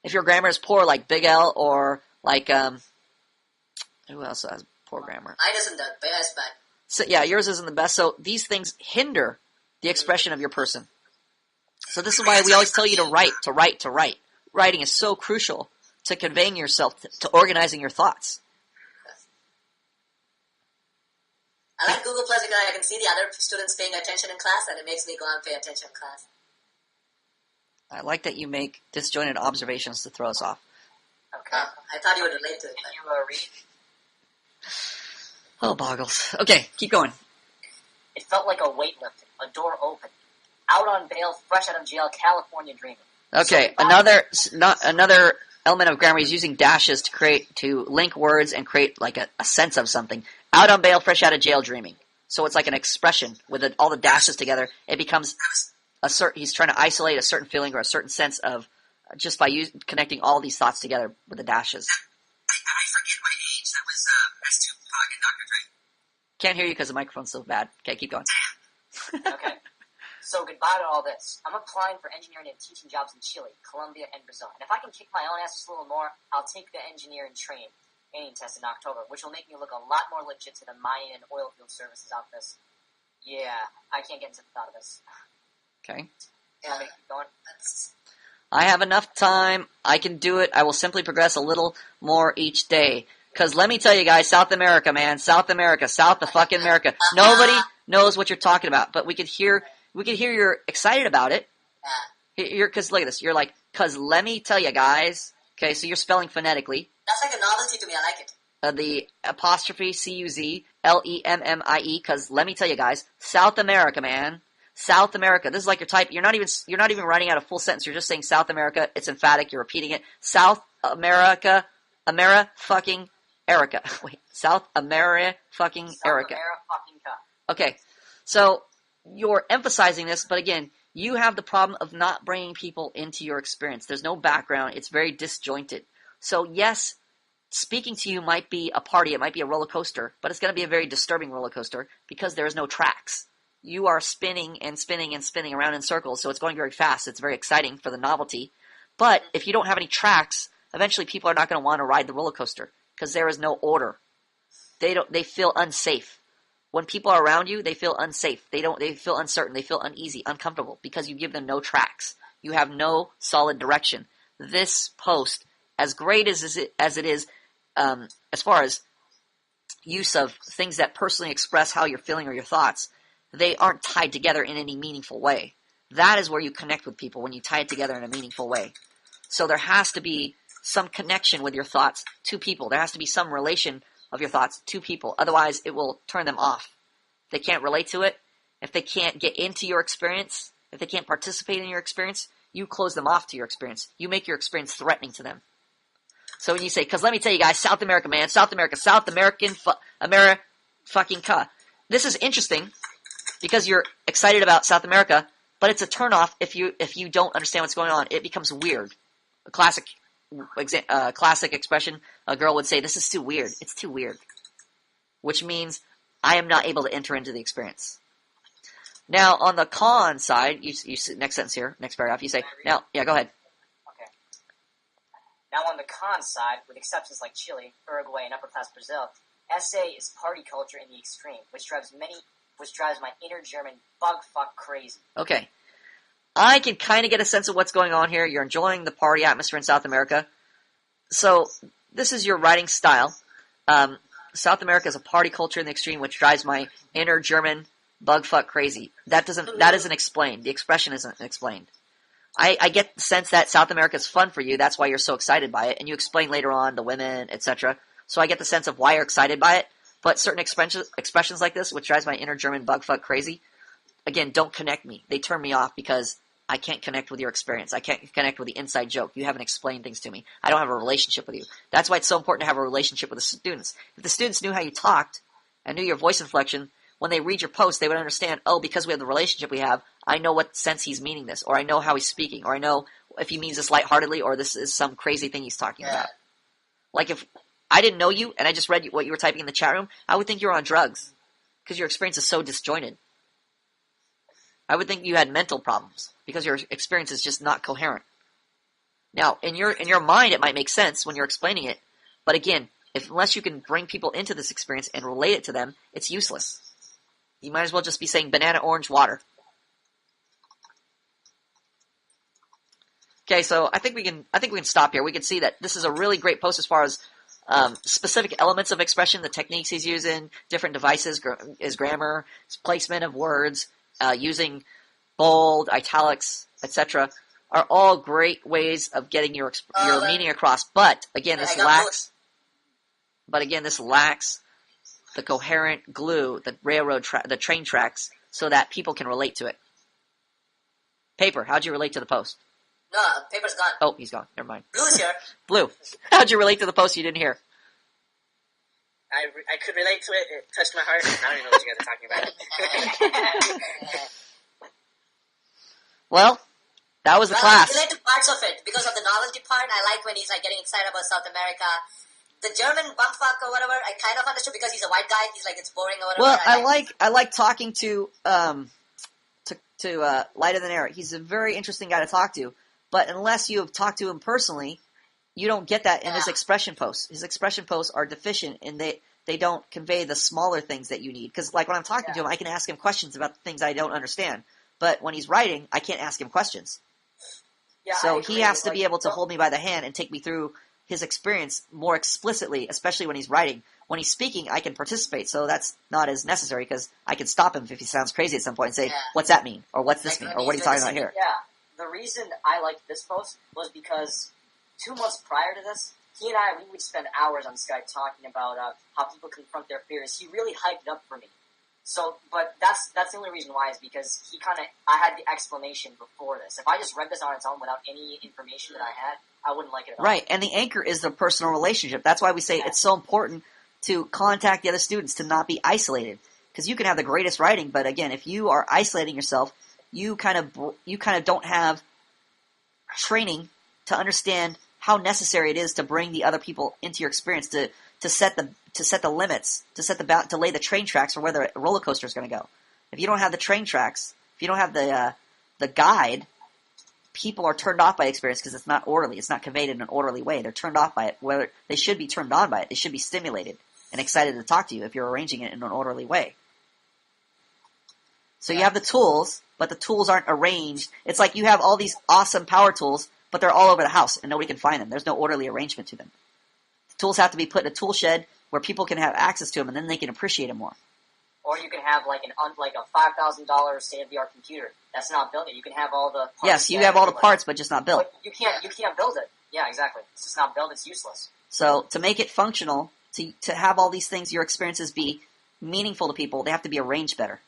If your grammar is poor, like Big L, or like who else has poor grammar? Mine isn't the best, but so yeah, yours isn't the best. So these things hinder the expression of your person. So this is why we always tell you to write. Writing is so crucial to conveying yourself, to organizing your thoughts. I like Google Plus because I can see the other students paying attention in class, and it makes me go and pay attention in class. I like that you make disjointed observations to throw us off. Okay. I thought you would relate to it. Can you read? Oh, boggles. Okay, keep going. It felt like a weight lifted, a door open. Out on bail, fresh out of jail, California dreaming. Okay, another element of grammar is using dashes to link words and create like a sense of something. Out on bail, fresh out of jail, dreaming. So it's like an expression with all the dashes together. It becomes he's trying to isolate a certain feeling or a certain sense of just by connecting all these thoughts together with the dashes. I forget my age. That was as Tupac and Dr. Dre. Can't hear you because the microphone's so bad. Okay, keep going. Okay. So goodbye to all this. I'm applying for engineering and teaching jobs in Chile, Colombia, and Brazil. And if I can kick my own ass just a little more, I'll take the engineering training test in October, which will make me look a lot more legit to the mining and oil field services outfits. Yeah, I can't get into the thought of this. Okay. Yeah, keep going. I have enough time. I can do it. I will simply progress a little more each day. Because let me tell you guys, South America, man. South America. South the fucking America. Nobody knows what you're talking about. But we could hear you're excited about it. Because look at this. You're like, because let me tell you guys. Okay, so you're spelling phonetically. That's like a novelty to me. I like it. The apostrophe CUZLEMMIE. Because let me tell you guys, South America, man. South America. This is like your type. You're not even writing out a full sentence. You're just saying South America. It's emphatic. You're repeating it. South America. Fucking Erica. Wait. South America fucking Erica. Okay. So you're emphasizing this, but again, you have the problem of not bringing people into your experience. There's no background. It's very disjointed. So yes, speaking to you might be a party. It might be a roller coaster, but it's going to be a very disturbing roller coaster because there is no tracks. You are spinning and spinning and spinning around in circles, so it's going very fast. It's very exciting for the novelty. But if you don't have any tracks, eventually people are not going to want to ride the roller coaster because there is no order. they feel unsafe. When people are around you, they feel unsafe. They feel uncertain. They feel uneasy, uncomfortable because you give them no tracks. You have no solid direction. This post, as great as it is, as far as use of things that personally express how you're feeling or your thoughts, they aren't tied together in any meaningful way. That is where you connect with people, when you tie it together in a meaningful way. So there has to be some connection with your thoughts to people. There has to be some relation of your thoughts to people. Otherwise, it will turn them off. If they can't relate to it, if they can't get into your experience, if they can't participate in your experience, you close them off to your experience. You make your experience threatening to them. So when you say, because let me tell you guys, South America, man, South American, fucking ka. This is interesting because you're excited about South America, but it's a turnoff if you don't understand what's going on. It becomes weird. A classic expression, a girl would say, this is too weird. It's too weird. Which means I am not able to enter into the experience. Now, on the con side, you next sentence here, next paragraph, you say, now, yeah, go ahead. Okay. Now, on the con side, with exceptions like Chile, Uruguay, and upper-class Brazil, SA is party culture in the extreme, which drives my inner German bug-fuck crazy. Okay. I can kind of get a sense of what's going on here. You're enjoying the party atmosphere in South America. So, this is your writing style. South America is a party culture in the extreme, which drives my inner German bug-fuck crazy. That isn't explained. The expression isn't explained. I get the sense that South America is fun for you. That's why you're so excited by it. And you explain later on the women, etc. So I get the sense of why you're excited by it. But certain expressions like this, which drives my inner German bug-fuck crazy, again, don't connect me. They turn me off because I can't connect with your experience. I can't connect with the inside joke. You haven't explained things to me. I don't have a relationship with you. That's why it's so important to have a relationship with the students. If the students knew how you talked and knew your voice inflection, when they read your post, they would understand, oh, because we have the relationship we have, I know what sense he's meaning this, or I know how he's speaking, or I know if he means this lightheartedly, or this is some crazy thing he's talking about. Like if I didn't know you and I just read what you were typing in the chat room, I would think you were on drugs because your experience is so disjointed. I would think you had mental problems because your experience is just not coherent. Now, in your mind, it might make sense when you're explaining it, but again, unless you can bring people into this experience and relate it to them, it's useless. You might as well just be saying banana, orange, water. Okay, so I think we can stop here. We can see that this is a really great post as far as specific elements of expression, the techniques he's using, different devices, his grammar, his placement of words, using bold, italics, etc. are all great ways of getting your meaning across. But again, this lacks the coherent glue, the train tracks, so that people can relate to it. Paper, how'd you relate to the post? No, paper's gone. Oh, he's gone. Never mind. Blue's here. Blue, how'd you relate to the post you didn't hear? I could relate to it. It touched my heart. I don't even know what you guys are talking about. Well, that was the class. I relate to parts of it because of the novelty part. I like when he's like getting excited about South America. The German bumfuck or whatever, I kind of understood because he's a white guy. He's like, it's boring or whatever. Well, I like talking to Lighter Than Air. He's a very interesting guy to talk to. But unless you have talked to him personally, you don't get that in his expression posts. His expression posts are deficient, and they don't convey the smaller things that you need. Because like when I'm talking to him, I can ask him questions about things I don't understand. But when he's writing, I can't ask him questions. Yeah, so he has to be able to hold me by the hand and take me through his experience more explicitly, especially when he's writing. When he's speaking, I can participate, so that's not as necessary because I can stop him if he sounds crazy at some point and say, what's that mean? Or what's this mean? Or what are you talking about here? Yeah, the reason I liked this post was because 2 months prior to this, he and we would spend hours on Skype talking about how people confront their fears. He really hyped it up for me. So, but that's the only reason why is because I had the explanation before this. If I just read this on its own without any information that I had, I wouldn't like it at all. Right, and the anchor is the personal relationship. That's why we say it's so important to contact the other students, to not be isolated. Because you can have the greatest writing, but again, if you are isolating yourself, you kind of don't have training to understand how necessary it is to bring the other people into your experience, to set the limits, to lay the train tracks for where the roller coaster is going to go. If you don't have the train tracks, if you don't have the guide, people are turned off by experience because it's not orderly. It's not conveyed in an orderly way. They're turned off by it. Whether they should be turned on by it, they should be stimulated. and excited to talk to you if you're arranging it in an orderly way. So you have the tools, but the tools aren't arranged. It's like you have all these awesome power tools, but they're all over the house and nobody can find them. There's no orderly arrangement to them. The tools have to be put in a tool shed where people can have access to them, and then they can appreciate them more. Or you can have like a $5,000 state-of-the-art computer that's not built yet. You can have all the parts. Yes, you have all the parts, but just not built. But you can't build it. Yeah, exactly. It's just not built. It's useless. So to make it functional, to have all these things, your experiences be meaningful to people, they have to be arranged better.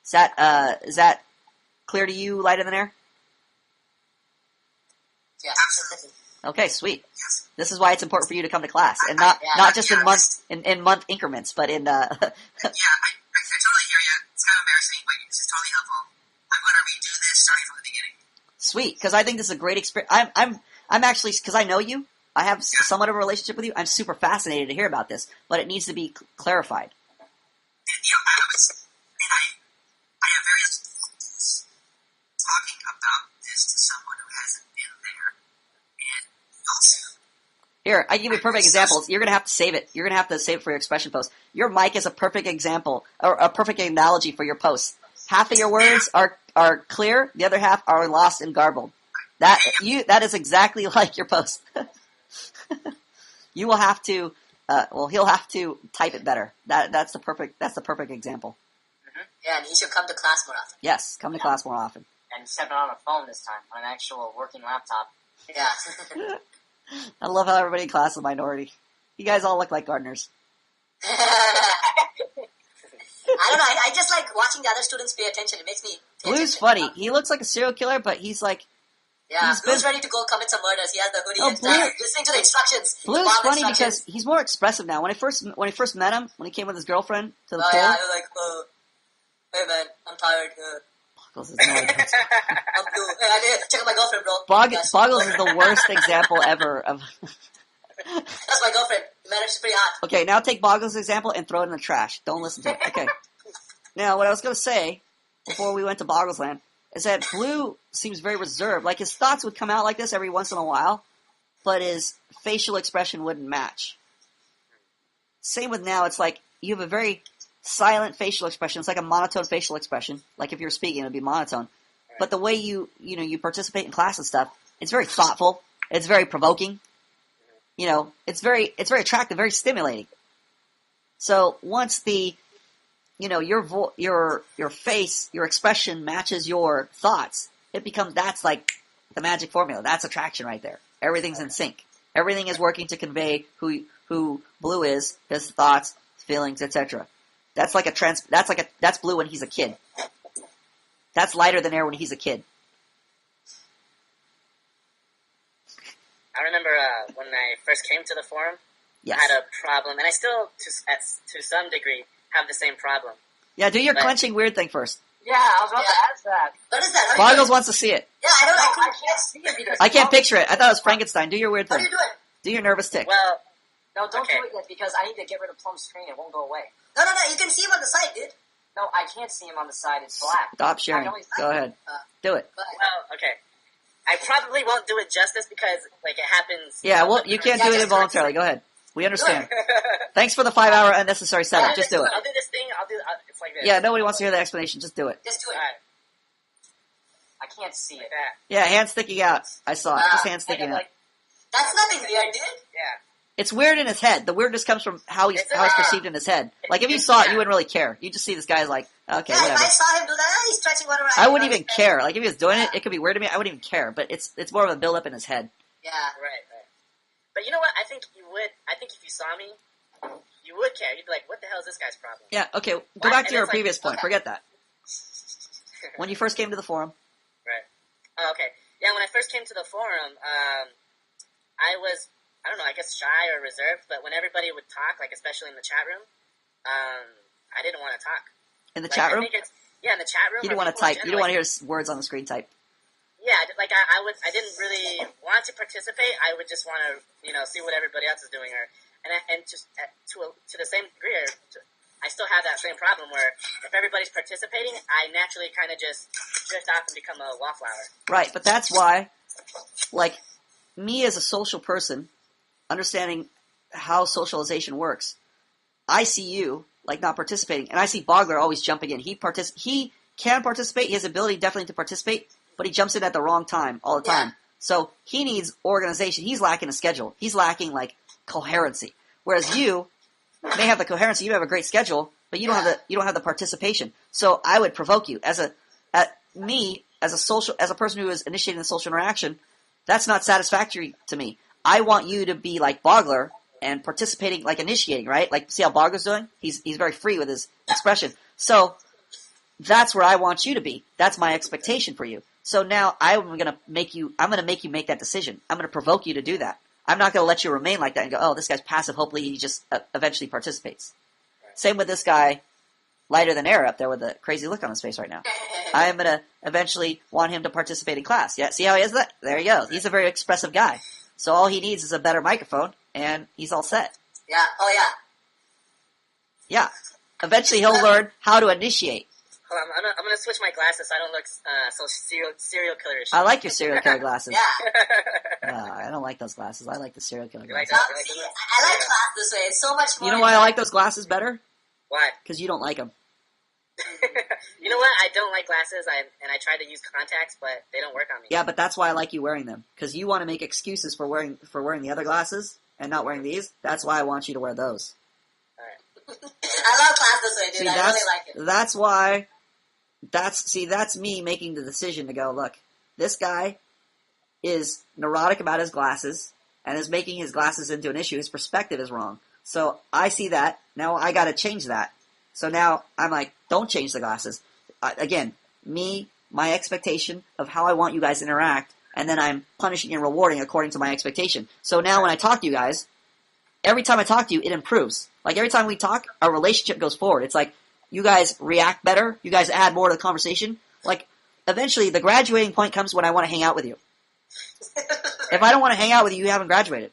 Is that clear to you, Light in the Air? Yes. Okay, sweet. Yes. This is why it's important for you to come to class, and not just in month increments, but in. Yeah, I totally hear you. It's kind of embarrassing, but this is totally helpful. I'm going to redo this starting from the beginning. Sweet, because I think this is a great experience. I'm actually, because I know you, I have somewhat of a relationship with you. I'm super fascinated to hear about this, but it needs to be clarified. I have various difficulties talking about this to someone who hasn't been there, and also. Here, I give you a perfect example. You're going to have to save it. You're going to have to save it for your expression post. Your mic is a perfect example, or a perfect analogy for your post. Half of your words are clear, the other half are lost and garbled. That is exactly like your post. You will have to, he'll have to type it better. That's the perfect example. Mm-hmm. Yeah, and he should come to class more often. Yes, come to class more often. And step it on a phone this time, on an actual working laptop. Yeah. I love how everybody in class is a minority. You guys all look like gardeners. I don't know. I just like watching the other students pay attention. It makes me pay Blue's attention. funny. He looks like a serial killer, but he's like... Yeah, Blue's ready to go commit some murders. He has the hoodie and stuff. Listening to the instructions. Blue's funny because he's more expressive now. When I first met him, when he came with his girlfriend to the pool... yeah, he was like, hey man, I'm tired. Boggles is no I'm blue. Hey, I need to check out my girlfriend, bro. Boggles is the worst example ever of... That's my girlfriend. Man, she's pretty hot. Okay, now take Boggles' example and throw it in the trash. Don't listen to it. Okay. Now, what I was going to say, before we went to Boggles Land, is that Blue seems very reserved. Like, his thoughts would come out like this every once in a while, but his facial expression wouldn't match. Same with now, it's like, you have a very silent facial expression. It's like a monotone facial expression. Like, if you're speaking, it would be monotone. But the way you participate in class and stuff, it's very thoughtful. It's very provoking. It's very attractive, very stimulating. So once your face, your expression matches your thoughts, that's like the magic formula. That's attraction right there. Everything's in sync. Everything is working to convey who Blue is, his thoughts, feelings, etc. That's Blue when he's a kid. That's Lighter than Air when he's a kid. I remember when I first came to the forum, Yes. I had a problem, and I still, to some degree, have the same problem. Yeah, do your clenching weird thing first. Yeah, I was about to ask that. What is that? Boggles wants to see it. Yeah, I can't see it because... I can't picture it. I thought it was Frankenstein. Do your weird How thing. do you do it? Do your nervous tick. Well, No, don't Okay. do it yet because I need to get rid of Plum's screen. It won't go away. No, you can see him on the side, dude. No, I can't see him on the side. It's black. Stop sharing. I know he's- Go ahead. Do it. But, okay. I probably won't do it justice because, it happens... Yeah, well, you can't do it just involuntarily. Go ahead. We understand. Thanks for the 5-hour unnecessary setup. Just do it. I'll do this thing, it's like this. Yeah, nobody wants to hear the explanation. Just do it. just do it. Alright, I can't see like it. that. Yeah, hand sticking out. I saw it. Just hand sticking out. That's nothing weird, dude. Yeah. It's weird in his head. The weirdness comes from how he's perceived in his head. Like, if you saw it, you wouldn't really care. You just see this guy's like, okay, Yeah, if whatever. I saw him do that, he's stretching whatever. I wouldn't even care. Like, if he was doing it, it could be weird to me. I wouldn't even care. But it's more of a build-up in his head. Yeah. Right. But you know what? I think you would. I think if you saw me, you would care. You'd be like, what the hell is this guy's problem? Yeah, okay. Go What? back to And your it's like- previous point. okay. Forget that. When you first came to the forum. Right. Oh, okay. Yeah, when I first came to the forum, I was, I don't know, I guess shy or reserved, but when everybody would talk, especially in the chat room, I didn't want to talk. In the chat room? in the chat room. You didn't want to type. You didn't want to hear words on the screen type. Yeah, I didn't really want to participate. I would just want to, see what everybody else is doing, and just to the same degree, I still have that same problem where if everybody's participating, I naturally kind of just drift off and become a wallflower. Right, but that's why, me as a social person, understanding how socialization works, I see you like not participating, and I see Bogler always jumping in. He can participate. He has the ability definitely to participate, but he jumps in at the wrong time all the time. So he needs organization. He's lacking a schedule. He's lacking like coherency. Whereas you may have the coherency. You have a great schedule, but you don't have the participation. So I would provoke you as a person who is initiating the social interaction. That's not satisfactory to me. I want you to be like Bogler and participating, like initiating, right? Like, see how Bogler's doing? He's very free with his expression. So that's where I want you to be. That's my expectation for you. So now I'm going to make you make that decision. I'm going to provoke you to do that. I'm not going to let you remain like that and go, oh, this guy's passive. Hopefully he just eventually participates. Same with this guy, lighter than air up there with the crazy look on his face right now. I am going to eventually want him to participate in class. Yeah, see how he is that? There you go. He's a very expressive guy. So all he needs is a better microphone, and he's all set. Yeah. Oh, yeah. Yeah. Eventually he'll learn how to initiate. Hold on, I'm gonna switch my glasses so I don't look so serial killerish. I like your serial killer glasses. Yeah. I don't like those glasses. I like the serial killer You like glasses. that? See, I like class this way. It's so much more. You know why I like those glasses better? Why? Because you don't like them. You know what? I don't like glasses, and I try to use contacts, but they don't work on me. Yeah, but that's why I like you wearing them. Because you want to make excuses for wearing the other glasses and not wearing these. That's why I want you to wear those. Alright. I love class this way, dude. See, I really like it. That's why. That's me making the decision to go, look, this guy is neurotic about his glasses and is making his glasses into an issue. His perspective is wrong. So I see that. Now I got to change that. So now I'm like, don't change the glasses. Again, my expectation of how I want you guys to interact, and then I'm punishing and rewarding according to my expectation. So now when I talk to you guys, every time I talk to you, it improves. Like every time we talk, our relationship goes forward. It's like you guys react better. You guys add more to the conversation. Like eventually the graduating point comes when I want to hang out with you. If I don't want to hang out with you, you haven't graduated.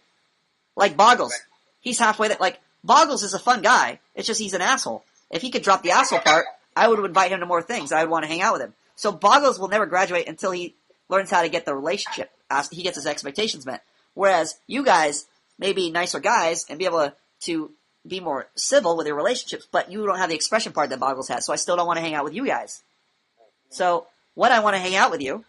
Like Boggles. He's halfway there. Like Boggles is a fun guy. It's just he's an asshole. If he could drop the asshole part, I would invite him to more things. I would want to hang out with him. So Boggles will never graduate until he learns how to get the relationship. He gets his expectations met. Whereas you guys may be nicer guys and be able to be more civil with your relationships, but you don't have the expression part that Boggles has, so I still don't want to hang out with you guys. So when I want to hang out with you,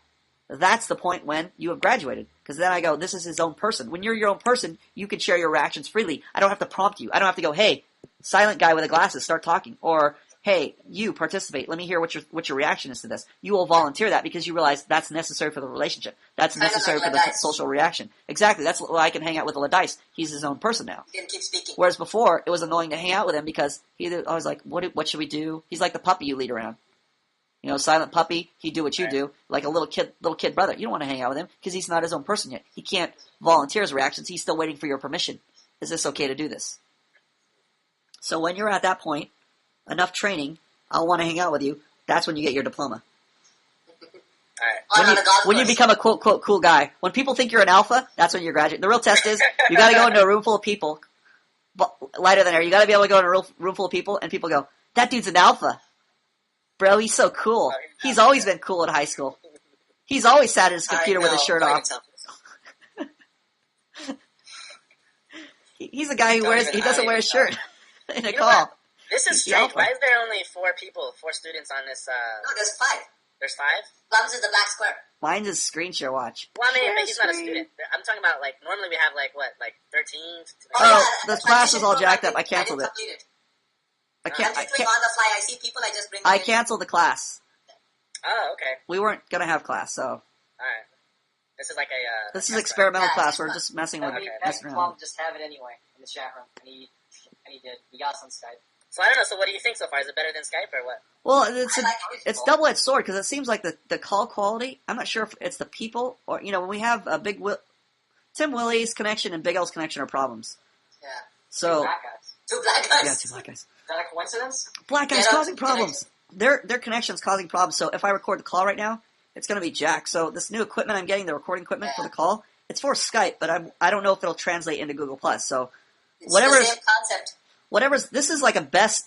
that's the point when you have graduated. Because then I go, this is his own person. When you're your own person, you can share your reactions freely. I don't have to prompt you. I don't have to go, hey, silent guy with the glasses, start talking. Or, hey, you participate. Let me hear what your reaction is to this. You will volunteer that because you realize that's necessary for the relationship. That's necessary for the social reaction. Exactly. That's why I can hang out with Ladice. He's his own person now. You can keep speaking. Whereas before, it was annoying to hang out with him because I was like, what should we do? He's like the puppy you lead around. You know, silent puppy, he'd do what you do, like a little kid brother. You don't want to hang out with him because he's not his own person yet. He can't volunteer his reactions. He's still waiting for your permission. Is this okay to do this? So when you're at that point, enough training, I'll want to hang out with you. That's when you get your diploma. Alright. When you become a quote cool guy. When people think you're an alpha, that's when you're graduating. The real test is you got to go into a room full of people, lighter than air. You got to be able to go into a room full of people, and people go, "That dude's an alpha, bro. He's so cool. He's always been cool in high school. He's always sat at his computer with his shirt off." He's a guy who doesn't wear a shirt in a call. This is strange. Why is there only 4 students on this? No, there's 5. There's 5? Plums is the black square. Mine's a screen share watch. Well, I mean, he's not a student. I'm talking about, like, normally we have, like 13? The class is all jacked up. I canceled it. I can't. On the fly. I see people. I just bring. I canceled the class. Oh, okay. We weren't gonna have class, so. All right. This is like a. This is experimental class. We're just messing with. Okay. Messing around. Plum just have it anyway in the chat room, and he did. He got us on Skype. So I don't know. So what do you think so far? Is it better than Skype or what? Well, it's double-edged sword because it seems like the call quality. I'm not sure if it's the people or when we have a Tim Willie's connection and Big L's connection are problems. Yeah. So. 2 black guys. 2 black guys. Yeah, 2 black guys. Is that a coincidence? Black guys causing problems. Their connection's causing problems. So if I record the call right now, it's going to be jacked. So this new equipment I'm getting, the recording equipment for the call, it's for Skype, but I don't know if it'll translate into Google Plus. So whatever. It's the same concept.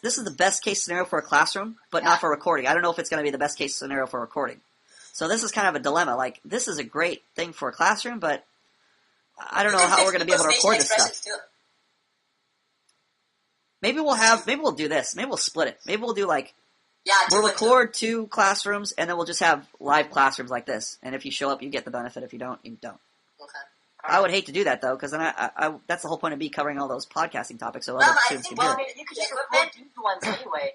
This is the best case scenario for a classroom, but not for recording. I don't know if it's going to be the best case scenario for recording. So this is kind of a dilemma. Like, this is a great thing for a classroom, but I don't know how we're going to be able to record this stuff. Maybe we'll do this. Maybe we'll split it. Maybe we'll do like, Yeah, we'll record 2 classrooms, and then we'll just have live classrooms like this. And if you show up, you get the benefit. If you don't, you don't. Okay. I would hate to do that, though, because then I that's the whole point of me covering all those podcasting topics, so Well, other I students think- can Well, hear I it. mean, you could just record two ones anyway.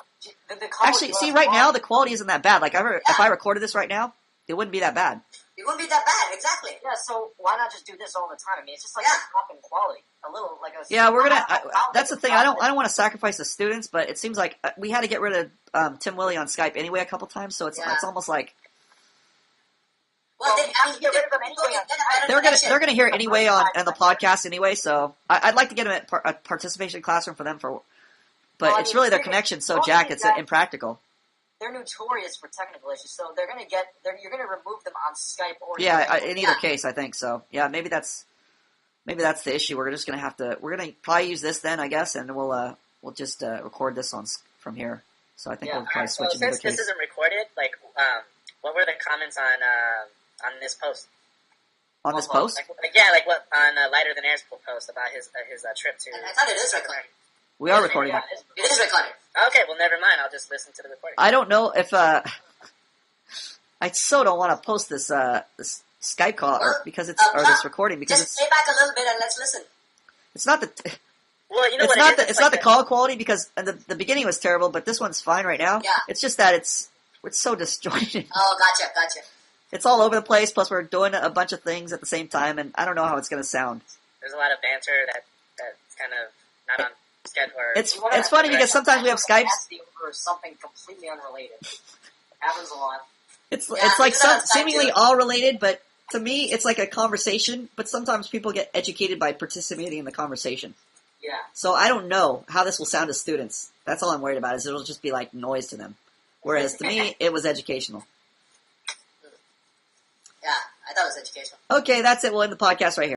The Actually, see, right now, the quality isn't that bad. Like, if I recorded this right now, it wouldn't be that bad. It wouldn't be that bad, exactly. Yeah, so why not just do this all the time? I mean, it's just like Yeah. a drop in quality. A little, like a... Yeah, we're gonna. I'll That's the make thing. a I don't profit. want to sacrifice the students, but it seems like we had to get rid of Tim Willie on Skype anyway a couple times, so it's Yeah. almost like Well, Well, you have to get rid of them anyway. they're gonna hear it anyway on the podcast anyway. So I'd like to get them at a participation classroom for them but Well, I it's mean, really their they're- connection so well, jacked you it's guys- impractical. They're notorious for technical issues, so they're gonna get... You're gonna remove them on Skype or... Yeah, in either Yeah. case, I think so. Yeah, maybe that's the issue. We're just gonna we're gonna probably use this then, I guess, and we'll just record this from here. So I think Yeah. we'll probably So switch in either since this case. isn't recorded, like, what were the comments on this post? On this post, Like what on Lighter Than Air's post about his trip to. I thought it is recorded. we are recording. Yeah, It is recorded. Okay, well, never mind. I'll just listen to the recording. I don't know if I so don't want to post this Skype call because it's or this recording because Just stay back a little bit and let's listen. it's not the Well, you know it's what not it is? it's not the call quality because the beginning was terrible, but this one's fine right now. Yeah. It's just that it's so disjointed. Oh, gotcha. It's all over the place. Plus, we're doing a bunch of things at the same time, and I don't know how it's going to sound. There's a lot of banter that's kind of not on schedule. It's funny because sometimes we have Skypes. Asking for something completely unrelated. Happens a lot. It's Yeah, it's like we do that on Skype, seemingly too. all related, but to me, it's like a conversation. But sometimes people get educated by participating in the conversation. Yeah. So I don't know how this will sound to students. That's all I'm worried about. Is it'll just be like noise to them. Whereas to me, it was educational. Yeah, I thought it was educational. Okay, that's it. We'll end the podcast right here.